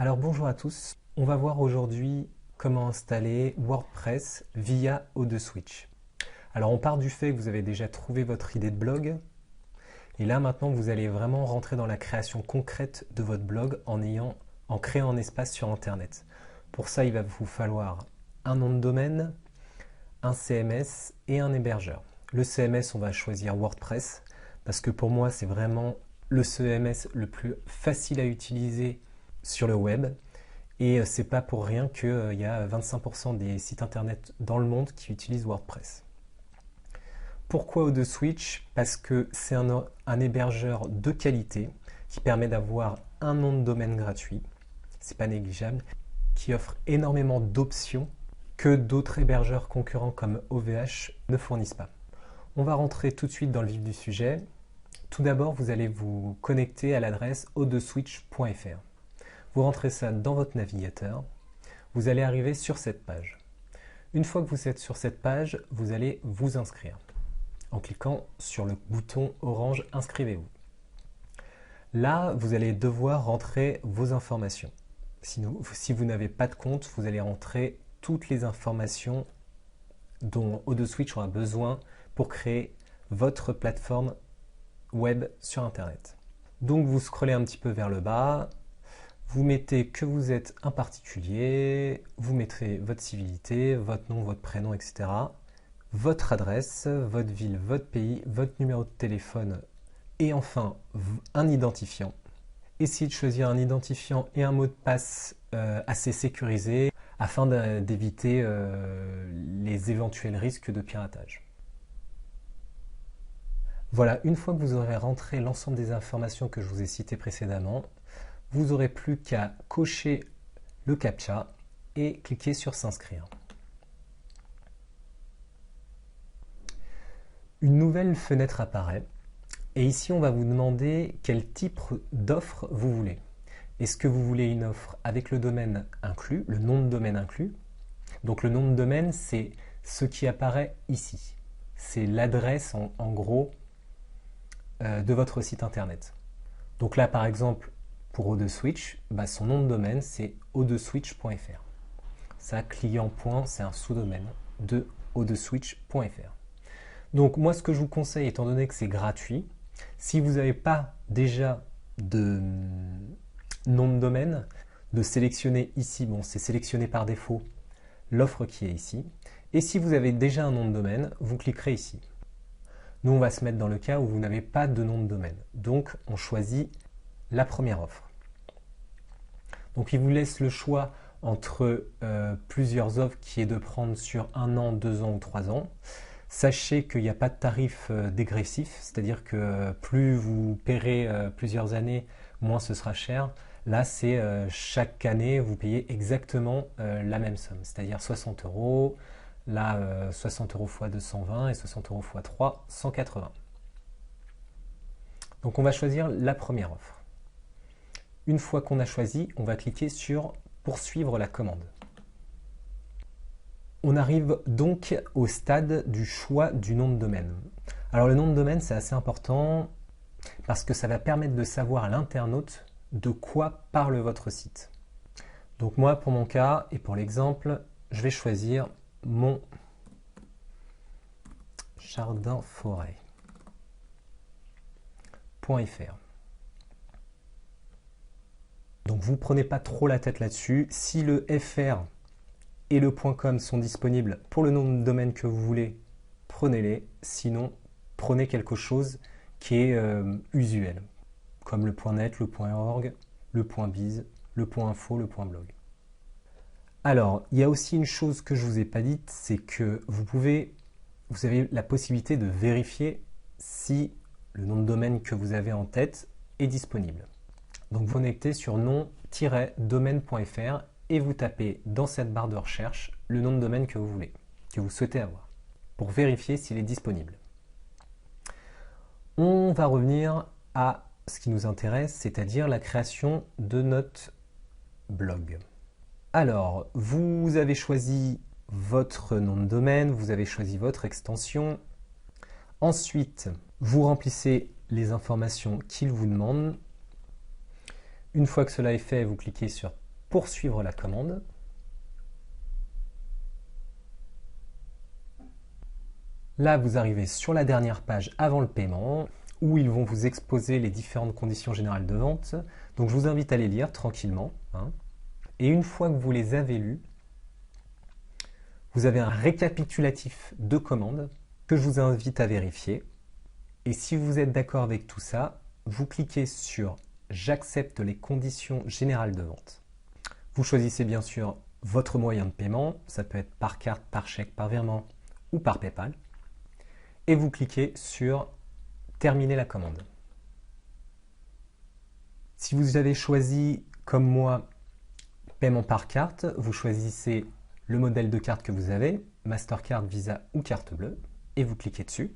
Alors bonjour à tous, on va voir aujourd'hui comment installer WordPress via O2Switch. Alors on part du fait que vous avez déjà trouvé votre idée de blog et là maintenant vous allez vraiment rentrer dans la création concrète de votre blog en créant un espace sur internet. Pour ça il va vous falloir un nom de domaine, un CMS et un hébergeur. Le CMS on va choisir WordPress parce que pour moi c'est vraiment le CMS le plus facile à utiliser sur le web et c'est pas pour rien qu'il y a 25% des sites internet dans le monde qui utilisent WordPress. Pourquoi O2Switch? Parce que c'est un hébergeur de qualité qui permet d'avoir un nom de domaine gratuit, c'est pas négligeable, qui offre énormément d'options que d'autres hébergeurs concurrents comme OVH ne fournissent pas. On va rentrer tout de suite dans le vif du sujet. Tout d'abord, vous allez vous connecter à l'adresse o2switch.fr. Vous rentrez ça dans votre navigateur, vous allez arriver sur cette page. Une fois que vous êtes sur cette page, vous allez vous inscrire en cliquant sur le bouton orange « Inscrivez-vous ». Là, vous allez devoir rentrer vos informations. Sinon, si vous n'avez pas de compte, vous allez rentrer toutes les informations dont O2Switch aura besoin pour créer votre plateforme web sur Internet. Donc vous scrollez un petit peu vers le bas, vous mettez que vous êtes un particulier, vous mettrez votre civilité, votre nom, votre prénom, etc. Votre adresse, votre ville, votre pays, votre numéro de téléphone et enfin un identifiant. Essayez de choisir un identifiant et un mot de passe assez sécurisé afin d'éviter les éventuels risques de piratage. Voilà, une fois que vous aurez rentré l'ensemble des informations que je vous ai citées précédemment, vous n'aurez plus qu'à cocher le CAPTCHA et cliquer sur s'inscrire. Une nouvelle fenêtre apparaît et ici on va vous demander quel type d'offre vous voulez. Est-ce que vous voulez une offre avec le domaine inclus, le nom de domaine inclus? Donc le nom de domaine c'est ce qui apparaît ici. C'est l'adresse en gros de votre site internet. Donc là par exemple pour O2Switch, son nom de domaine c'est o2switch.fr. Ça, client. C'est un sous-domaine de o2switch.fr. Donc moi ce que je vous conseille, étant donné que c'est gratuit, si vous n'avez pas déjà de nom de domaine, de sélectionner ici, bon c'est sélectionné par défaut l'offre qui est ici, et si vous avez déjà un nom de domaine, vous cliquerez ici. Nous on va se mettre dans le cas où vous n'avez pas de nom de domaine, donc on choisit la première offre. Donc il vous laisse le choix entre plusieurs offres qui est de prendre sur 1 an, 2 ans ou 3 ans. Sachez qu'il n'y a pas de tarif dégressif, c'est-à-dire que plus vous paierez plusieurs années, moins ce sera cher. Là, c'est chaque année, vous payez exactement la même somme, c'est-à-dire 60 €. Là, 60 € x 2, 120 et 60 € x 3, 180. Donc on va choisir la première offre. Une fois qu'on a choisi, on va cliquer sur « Poursuivre la commande ». On arrive donc au stade du choix du nom de domaine. Alors le nom de domaine, c'est assez important parce que ça va permettre de savoir à l'internaute de quoi parle votre site. Donc moi, pour mon cas et pour l'exemple, je vais choisir mon jardin-forêt.fr. Donc vous ne prenez pas trop la tête là-dessus. Si le FR et le .com sont disponibles pour le nom de domaine que vous voulez, prenez-les. Sinon, prenez quelque chose qui est usuel, comme le .net, le .org, le .biz, le .info, le .blog. Alors, il y a aussi une chose que je ne vous ai pas dite, c'est que vous avez la possibilité de vérifier si le nom de domaine que vous avez en tête est disponible. Donc vous connectez sur nom-domaine.fr et vous tapez dans cette barre de recherche le nom de domaine que vous voulez, que vous souhaitez avoir, pour vérifier s'il est disponible. On va revenir à ce qui nous intéresse, c'est-à-dire la création de notre blog. Alors, vous avez choisi votre nom de domaine, vous avez choisi votre extension. Ensuite, vous remplissez les informations qu'il vous demande. Une fois que cela est fait, vous cliquez sur poursuivre la commande. Là, vous arrivez sur la dernière page avant le paiement, où ils vont vous exposer les différentes conditions générales de vente. Donc je vous invite à les lire tranquillement, hein. Et une fois que vous les avez lus, vous avez un récapitulatif de commandes que je vous invite à vérifier. Et si vous êtes d'accord avec tout ça, vous cliquez sur « J'accepte les conditions générales de vente ». Vous choisissez bien sûr votre moyen de paiement, ça peut être par carte, par chèque, par virement ou par PayPal. Et vous cliquez sur « Terminer la commande ». Si vous avez choisi, comme moi, paiement par carte, vous choisissez le modèle de carte que vous avez, Mastercard, Visa ou carte bleue, et vous cliquez dessus.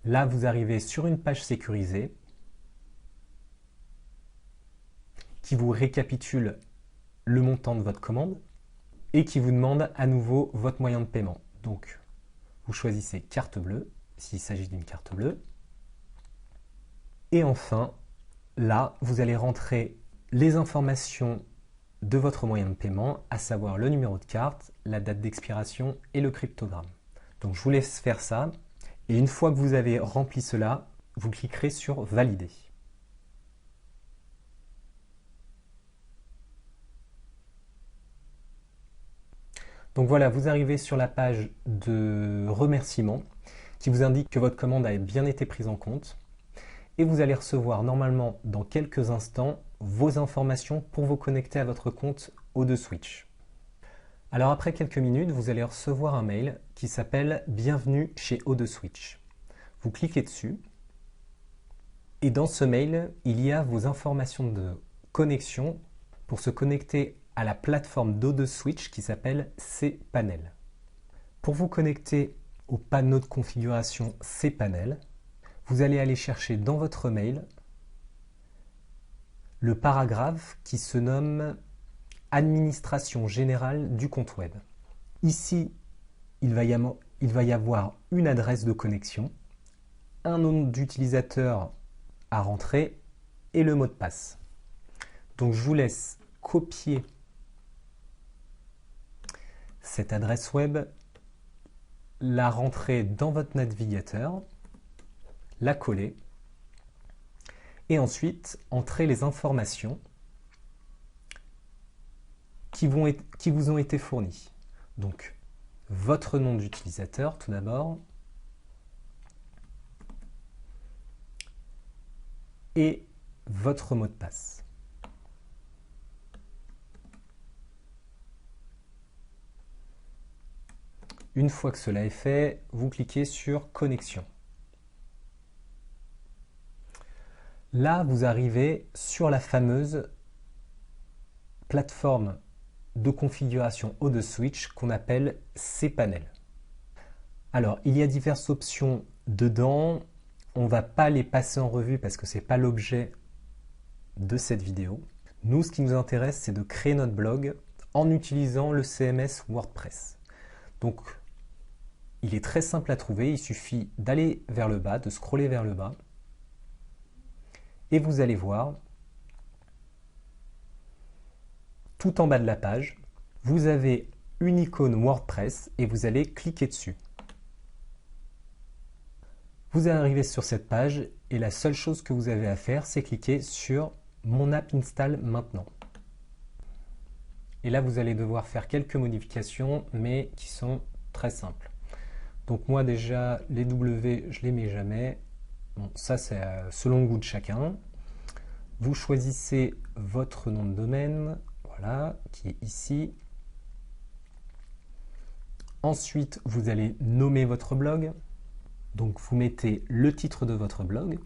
Là, vous arrivez sur une page sécurisée qui vous récapitule le montant de votre commande et qui vous demande à nouveau votre moyen de paiement. Donc, vous choisissez carte bleue, s'il s'agit d'une carte bleue. Et enfin, là, vous allez rentrer les informations de votre moyen de paiement, à savoir le numéro de carte, la date d'expiration et le cryptogramme. Donc, je vous laisse faire ça. Et une fois que vous avez rempli cela, vous cliquerez sur « Valider ». Donc voilà, vous arrivez sur la page de remerciement qui vous indique que votre commande a bien été prise en compte. Et vous allez recevoir normalement dans quelques instants vos informations pour vous connecter à votre compte O2Switch. Alors après quelques minutes, vous allez recevoir un mail qui s'appelle « Bienvenue chez O2Switch ». Vous cliquez dessus et dans ce mail, il y a vos informations de connexion pour se connecter à la plateforme d'O2Switch qui s'appelle cPanel. Pour vous connecter au panneau de configuration cPanel, vous allez aller chercher dans votre mail le paragraphe qui se nomme « Administration générale du compte web ». Ici, il va y avoir une adresse de connexion, un nom d'utilisateur à rentrer et le mot de passe. Donc je vous laisse copier cette adresse web, la rentrer dans votre navigateur, la coller et ensuite entrer les informations qui vous ont été fournies. Donc votre nom d'utilisateur tout d'abord et votre mot de passe. Une fois que cela est fait, vous cliquez sur « Connexion ». Là, vous arrivez sur la fameuse plateforme de configuration O2Switch qu'on appelle cPanel. Alors, il y a diverses options dedans. On ne va pas les passer en revue parce que ce n'est pas l'objet de cette vidéo. Nous, ce qui nous intéresse, c'est de créer notre blog en utilisant le CMS WordPress. Donc, il est très simple à trouver, il suffit d'aller vers le bas, de scroller vers le bas, et vous allez voir, tout en bas de la page, vous avez une icône WordPress et vous allez cliquer dessus. Vous arrivez sur cette page et la seule chose que vous avez à faire, c'est cliquer sur « Mon app installe maintenant ». Et là, vous allez devoir faire quelques modifications, mais qui sont très simples. Donc moi déjà, les W, je les mets jamais. Bon, ça c'est selon le goût de chacun. Vous choisissez votre nom de domaine, voilà, qui est ici. Ensuite, vous allez nommer votre blog. Donc vous mettez le titre de votre blog.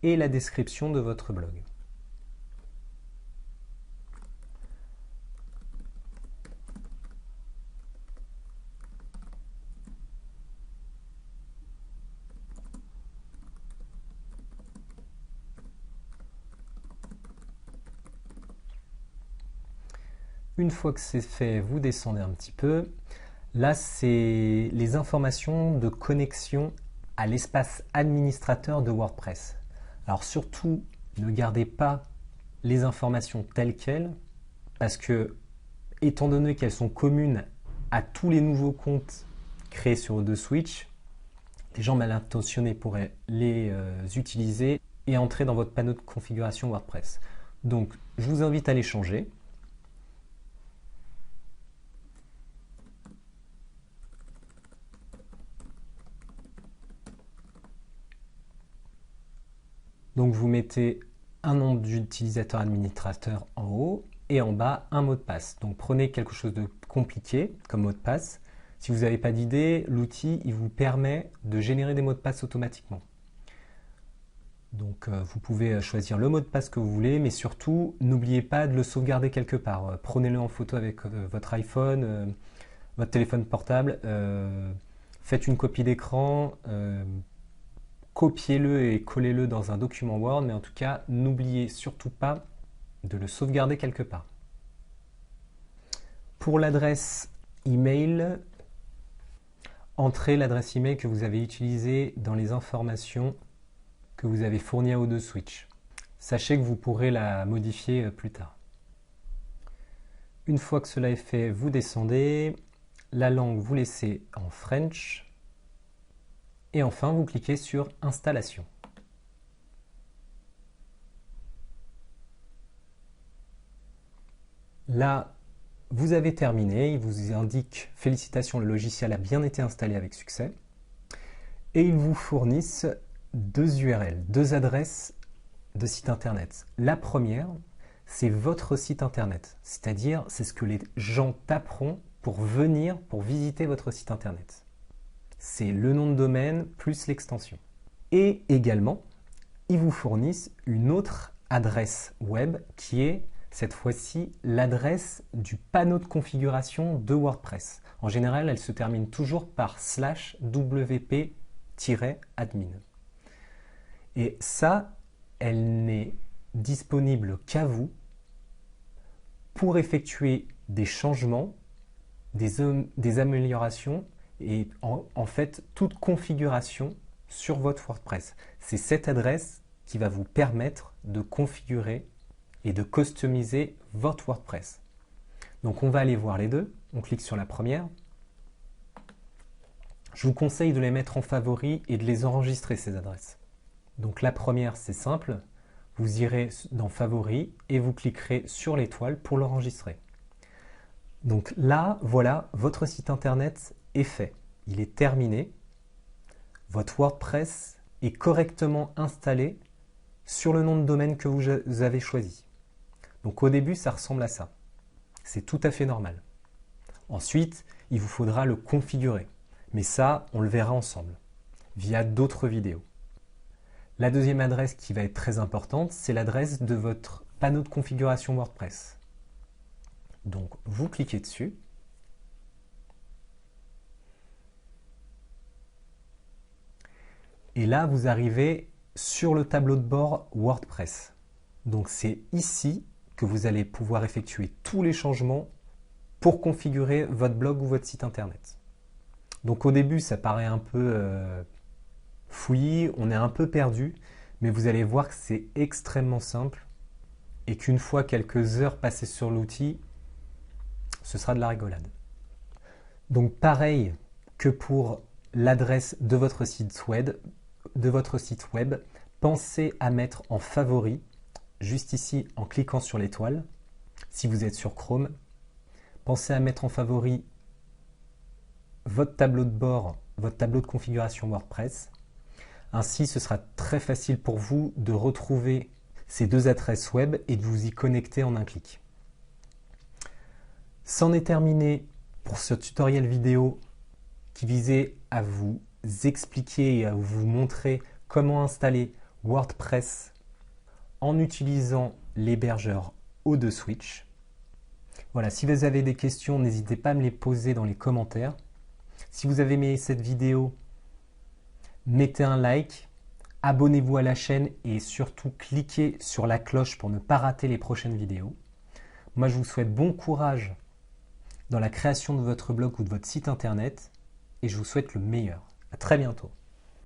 Et la description de votre blog. Une fois que c'est fait, vous descendez un petit peu. Là, c'est les informations de connexion à l'espace administrateur de WordPress. Alors surtout, ne gardez pas les informations telles quelles, parce que, étant donné qu'elles sont communes à tous les nouveaux comptes créés sur O2Switch, des gens mal intentionnés pourraient les utiliser et entrer dans votre panneau de configuration WordPress. Donc, je vous invite à les changer. Donc, vous mettez un nom d'utilisateur administrateur en haut et en bas un mot de passe. Donc, prenez quelque chose de compliqué comme mot de passe. Si vous n'avez pas d'idée, l'outil il vous permet de générer des mots de passe automatiquement. Donc vous pouvez choisir le mot de passe que vous voulez, mais surtout n'oubliez pas de le sauvegarder quelque part. Prenez-le en photo avec votre iPhone, votre téléphone portable, faites une copie d'écran, copiez-le et collez-le dans un document Word, mais en tout cas n'oubliez surtout pas de le sauvegarder quelque part. Pour l'adresse email, entrez l'adresse email que vous avez utilisée dans les informations que vous avez fournies à O2Switch. Sachez que vous pourrez la modifier plus tard. Une fois que cela est fait, vous descendez. La langue, vous laissez en French. Et enfin, vous cliquez sur Installation. Là, vous avez terminé. Il vous indique « Félicitations, le logiciel a bien été installé avec succès ». Et ils vous fournissent deux URL, deux adresses de site internet. La première, c'est votre site internet, c'est-à-dire c'est ce que les gens taperont pour venir, pour visiter votre site internet. C'est le nom de domaine plus l'extension. Et également, ils vous fournissent une autre adresse web qui est cette fois-ci l'adresse du panneau de configuration de WordPress. En général, elle se termine toujours par /wp-admin. Et ça, elle n'est disponible qu'à vous pour effectuer des changements, des améliorations et en fait toute configuration sur votre WordPress. C'est cette adresse qui va vous permettre de configurer et de customiser votre WordPress. Donc on va aller voir les deux. On clique sur la première. Je vous conseille de les mettre en favori et de les enregistrer, ces adresses. Donc la première, c'est simple. Vous irez dans Favoris et vous cliquerez sur l'étoile pour l'enregistrer. Donc là, voilà, votre site internet est fait. Il est terminé. Votre WordPress est correctement installé sur le nom de domaine que vous avez choisi. Donc au début, ça ressemble à ça. C'est tout à fait normal. Ensuite, il vous faudra le configurer. Mais ça, on le verra ensemble, via d'autres vidéos. La deuxième adresse qui va être très importante, c'est l'adresse de votre panneau de configuration WordPress. Donc, vous cliquez dessus. Et là, vous arrivez sur le tableau de bord WordPress. Donc, c'est ici que vous allez pouvoir effectuer tous les changements pour configurer votre blog ou votre site internet. Donc, au début, ça paraît un peu fouillis, on est un peu perdu, mais vous allez voir que c'est extrêmement simple et qu'une fois quelques heures passées sur l'outil, ce sera de la rigolade. Donc pareil que pour l'adresse de votre site web, pensez à mettre en favori, juste ici en cliquant sur l'étoile, si vous êtes sur Chrome, pensez à mettre en favori votre tableau de bord, votre tableau de configuration WordPress. Ainsi, ce sera très facile pour vous de retrouver ces deux adresses web et de vous y connecter en un clic. C'en est terminé pour ce tutoriel vidéo qui visait à vous expliquer et à vous montrer comment installer WordPress en utilisant l'hébergeur O2Switch. Voilà, si vous avez des questions, n'hésitez pas à me les poser dans les commentaires. Si vous avez aimé cette vidéo, mettez un like, abonnez-vous à la chaîne et surtout cliquez sur la cloche pour ne pas rater les prochaines vidéos. Moi, je vous souhaite bon courage dans la création de votre blog ou de votre site internet et je vous souhaite le meilleur. À très bientôt.